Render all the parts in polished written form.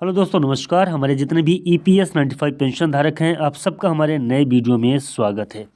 Hello दोस्तों, नमस्कार। हमारे जितने भी ईपीएस 95 पेंशन धारक हैं, आप सबका हमारे नए वीडियो में स्वागत है।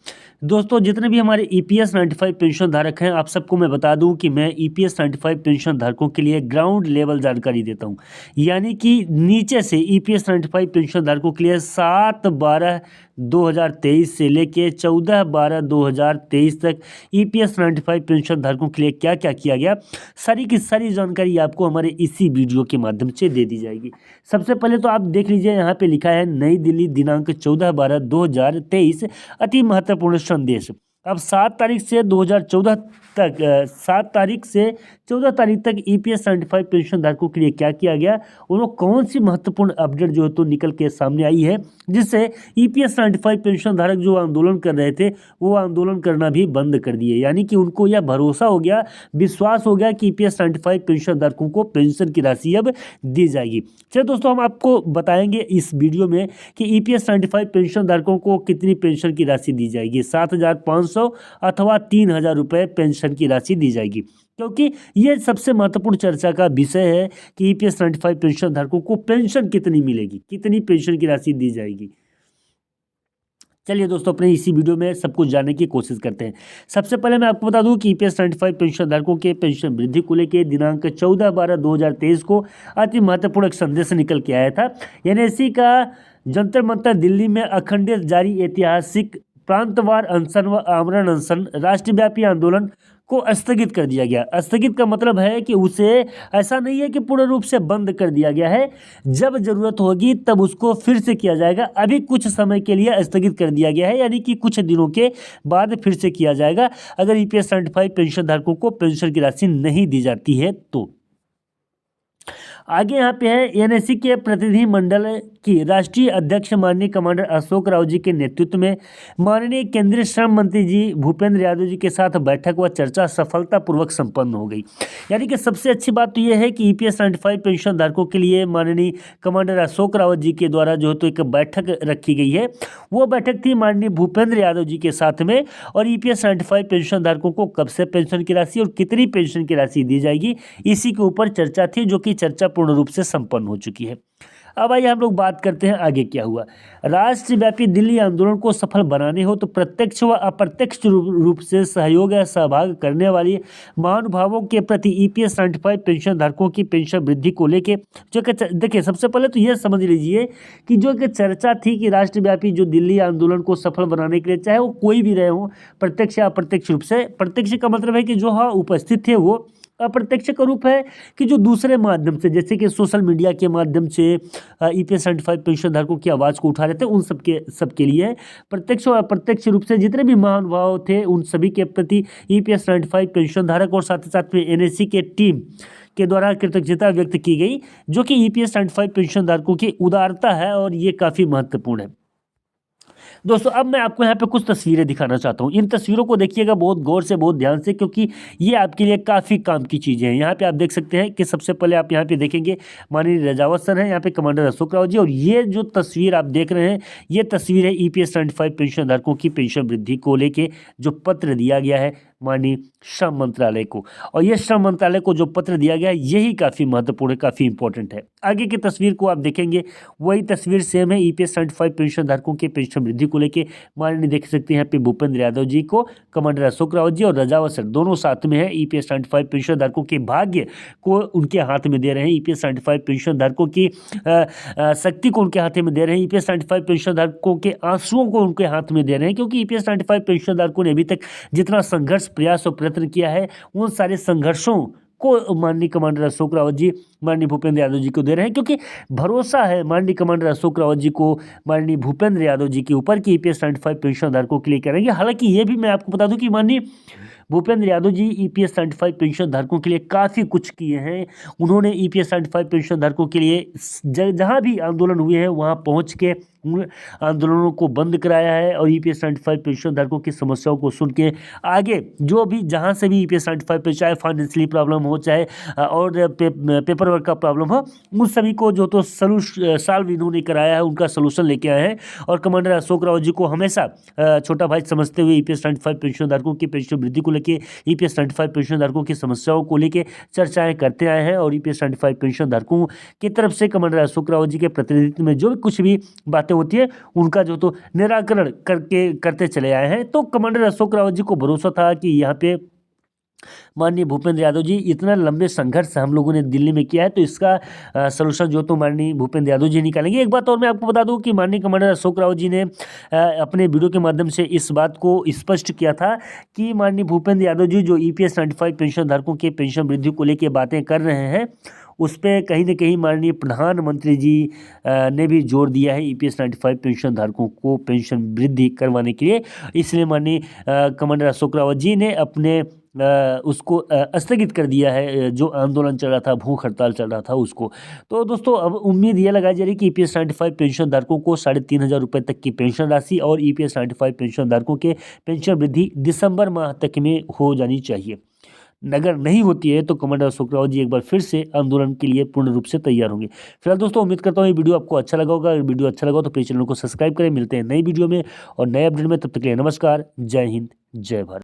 दोस्तों, जितने भी हमारे ईपीएस 95 पेंशन धारक हैं, आप सबको मैं बता दूं कि मैं ईपीएस 95 पेंशन धारकों के लिए ग्राउंड लेवल जानकारी देता हूं। यानी कि नीचे से ईपीएस 95 पेंशन धारकों के लिए 7/12/2023 से लेके 14/12/2023 तक ईपीएस 95 पेंशन धारकों के लिए क्या क्या किया गया, सारी की सारी जानकारी आपको हमारे इसी वीडियो के माध्यम से दे दी जाएगी। सबसे पहले तो आप देख लीजिए, यहाँ पे लिखा है नई दिल्ली दिनांक 14/12/2023 अति महत्वपूर्ण संदेश। अब 7 तारीख से 2014 तक 7 तारीख से 14 तारीख तक ईपीएस 95 पेंशन धारकों के लिए क्या किया गया, उन्होंने कौन सी महत्वपूर्ण अपडेट जो है तो निकल के सामने आई है, जिससे ईपीएस 95 पेंशन धारक जो आंदोलन कर रहे थे वो आंदोलन करना भी बंद कर दिए। यानी कि उनको यह भरोसा हो गया, विश्वास हो गया कि ईपीएस 95 पेंशन धारकों को पेंशन की राशि अब दी जाएगी। चलिए दोस्तों, हम आपको बताएंगे इस वीडियो में कि ईपीएस 95 पेंशन धारकों को कितनी पेंशन की राशि दी जाएगी। 7,500 अथवा 3,000 रुपये पेंशन की राशि दी जाएगी, क्योंकि ये सबसे महत्वपूर्ण चर्चा का विषय है कि ईपीएस 95 पेंशन धारकों को पेंशन कितनी मिलेगी, कितनी पेंशन की राशि दी जाएगी। चलिए दोस्तों, अपने इसी वीडियो में सब कुछ जानने की कोशिश करते हैं। सबसे पहले मैं आपको बता दूं कि ईपीएस 95 पेंशन धारकों के पेंशन वृद्धि को लेकर दिनांक 14/12/2023 को अति महत्वपूर्ण एक संदेश निकल के आया था। एनएससी का जंतर मंतर दिल्ली में अखंडित जारी ऐतिहासिक प्रांतवार अनशन व आमरण अनशन राष्ट्रव्यापी आंदोलन को स्थगित कर दिया गया। स्थगित का मतलब है कि उसे ऐसा नहीं है कि पूर्ण रूप से बंद कर दिया गया है, जब जरूरत होगी तब उसको फिर से किया जाएगा। अभी कुछ समय के लिए स्थगित कर दिया गया है, यानी कि कुछ दिनों के बाद फिर से किया जाएगा अगर ईपीएस 95 पेंशन धारकों को पेंशन की राशि नहीं दी जाती है तो। आगे यहाँ पे है, एनएससी के प्रतिनिधि मंडल की राष्ट्रीय अध्यक्ष माननीय कमांडर अशोक राव जी के नेतृत्व में माननीय केंद्रीय श्रम मंत्री जी भूपेंद्र यादव जी के साथ बैठक व चर्चा सफलतापूर्वक संपन्न हो गई। यानी कि सबसे अच्छी बात तो यह है कि ईपीएस 95 पेंशन धारकों के लिए माननीय कमांडर अशोक रावत जी के द्वारा जो है तो एक बैठक रखी गई है। वो बैठक थी माननीय भूपेंद्र यादव जी के साथ में, और ईपीएस 95 पेंशन धारकों को कब से पेंशन की राशि और कितनी पेंशन की राशि दी जाएगी, इसी के ऊपर चर्चा थी, जो कि चर्चा पूर्ण रूप से संपन्न हो चुकी है। अब आइए हम लोग बात करते हैं आगे क्या हुआ। राष्ट्रव्यापी दिल्ली आंदोलन को सफल बनाने हो तो प्रत्यक्ष व अप्रत्यक्ष रूप से सहयोग या सहभाग करने वाली महानुभावों के प्रति ईपीएस 95 पेंशन धारकों की पेंशन वृद्धि को लेके जो कि देखिए, सबसे पहले तो यह समझ लीजिए कि जो कि चर्चा थी कि राष्ट्रव्यापी जो दिल्ली आंदोलन को सफल बनाने के लिए, चाहे वो कोई भी रहे हो, प्रत्यक्ष या अप्रत्यक्ष रूप से। प्रत्यक्ष का मतलब है कि जो हाँ उपस्थित थे वो, अप्रत्यक्ष का रूप है कि जो दूसरे माध्यम से, जैसे कि सोशल मीडिया के माध्यम से ईपीएस 95 पेंशन धारकों की आवाज़ को उठा रहे थे, उन सबके लिए। प्रत्यक्ष और अप्रत्यक्ष रूप से जितने भी महानुभाव थे उन सभी के प्रति ईपीएस 95 पेंशन धारक और साथ ही साथ में एनएससी के टीम के द्वारा कृतज्ञता व्यक्त की गई, जो कि ईपीएस 95 पेंशन धारकों की उदारता है और ये काफ़ी महत्वपूर्ण है। दोस्तों, अब मैं आपको यहाँ पे कुछ तस्वीरें दिखाना चाहता हूँ। इन तस्वीरों को देखिएगा बहुत गौर से, बहुत ध्यान से, क्योंकि ये आपके लिए काफ़ी काम की चीज़ें हैं। यहाँ पे आप देख सकते हैं कि सबसे पहले आप यहाँ पे देखेंगे माननीय रजावत सर हैं, यहाँ पे कमांडर अशोक राव जी, और ये जो तस्वीर आप देख रहे हैं ये तस्वीर है ईपीएस 95 पेंशन धारकों की पेंशन वृद्धि को लेके जो पत्र दिया गया है माननीय श्रम मंत्रालय को। और ये श्रम मंत्रालय को जो पत्र दिया गया है यही काफ़ी महत्वपूर्ण है, काफ़ी इंपॉर्टेंट है। आगे की तस्वीर को आप देखेंगे, वही तस्वीर सेम है ईपीएस 95 पेंशन धारकों के पेंशन वृद्धि को लेके माननीय देख सकते हैं यहाँ पे भूपेंद्र यादव जी को, कमांडर अशोक रावत जी और रजावत सर दोनों साथ में है। ईपीएस 95 पेंशन धारकों के भाग्य को उनके हाथ में दे रहे हैं, ईपीएस 95 पेंशन धारकों की शक्ति को उनके हाथ में दे रहे हैं, ईपीएस 95 पेंशन धारकों के आंसुओं को उनके हाथ में दे रहे हैं। क्योंकि ईपीएस 95 पेंशन धारकों ने अभी तक जितना संघर्ष, प्रयास और प्रयत्न किया है, उन सारे संघर्षों को माननीय कमांडर अशोक रावत जी माननीय भूपेंद्र यादव जी को दे रहे हैं, क्योंकि भरोसा है माननीय कमांडर अशोक रावत जी को माननीय भूपेंद्र यादव जी के ऊपर कि ईपीएस 95 पेंशन धारकों के लिए करेंगे। हालांकि ये भी मैं आपको बता दूं कि माननीय भूपेंद्र यादव जी ईपीएस 95 पेंशन धारकों के लिए काफ़ी कुछ किए हैं। उन्होंने ईपीएस 95 पेंशन धारकों के लिए जहाँ भी आंदोलन हुए हैं वहाँ पहुँच के उन आंदोलनों को बंद कराया है और ईपीएस 95 पेंशन धारकों की समस्याओं को सुन के आगे जो भी जहाँ से भी ईपीएस 95 पे चाहे फाइनेंशियली प्रॉब्लम हो चाहे और पेपर वर्क का प्रॉब्लम हो, उन सभी को जो तो सॉल्व इन्होंने कराया है, उनका सोल्यूशन लेके आए हैं। और कमांडर अशोक रावत जी को हमेशा छोटा भाई समझते हुए ईपीएस 95 पेंशन धारकों की पेंशन वृद्धि को लेकर, ईपीएस 95 पेंशन धारकों की समस्याओं को लेकर चर्चाएं करते आए हैं। और ईपीएस 95 पेंशन धारकों की तरफ से कमांडर अशोक रावत जी के प्रतिनिधित्व में जो भी कुछ भी बातें होती है उनका जो तो निराकरण करते चले आए हैं। तो कमांडर अशोक रावत जी को भरोसा था कि यहाँ पे माननीय भूपेंद्र यादव जी इतना लंबे संघर्ष हम लोगों ने दिल्ली में किया है, तो इसका सलूशन जो तो माननीय भूपेंद्र यादव जी निकालेंगे। एक बात और मैं आपको बता दूं कि माननीय कमांडर अशोक रावत जी ने अपने वीडियो के माध्यम से इस बात को स्पष्ट किया था कि माननीय भूपेंद्र यादव जी जो ईपीएस 95 पेंशन धारकों के पेंशन वृद्धि को लेकर बातें कर रहे हैं, उस पर कहीं ना कहीं माननीय प्रधानमंत्री जी ने भी जोर दिया है ईपीएस 95 पेंशन धारकों को पेंशन वृद्धि करवाने के लिए। इसलिए माननीय कमांडर अशोक रावत जी ने अपने उसको स्थगित कर दिया है, जो आंदोलन चल रहा था, भूख हड़ताल चल रहा था उसको। तो दोस्तों अब उम्मीद ये लगाई जा रही है कि ईपीएस 95 पेंशन धारकों को 3,500 रुपये तक की पेंशन राशि और ईपीएस 95 पेंशन धारकों के पेंशन वृद्धि दिसंबर माह तक में हो जानी चाहिए। अगर नहीं होती है तो कमांडर अशोक रावत जी एक बार फिर से आंदोलन के लिए पूर्ण रूप से तैयार होंगे। फिलहाल दोस्तों उम्मीद करता हूँ ये वीडियो आपको अच्छा लगा होगा। अगर वीडियो अच्छा लगा तो प्लीज चैनल को सब्सक्राइब करें। मिलते हैं नई वीडियो में और नए अपडेट में, तब तक के लिए नमस्कार, जय हिंद, जय भारत।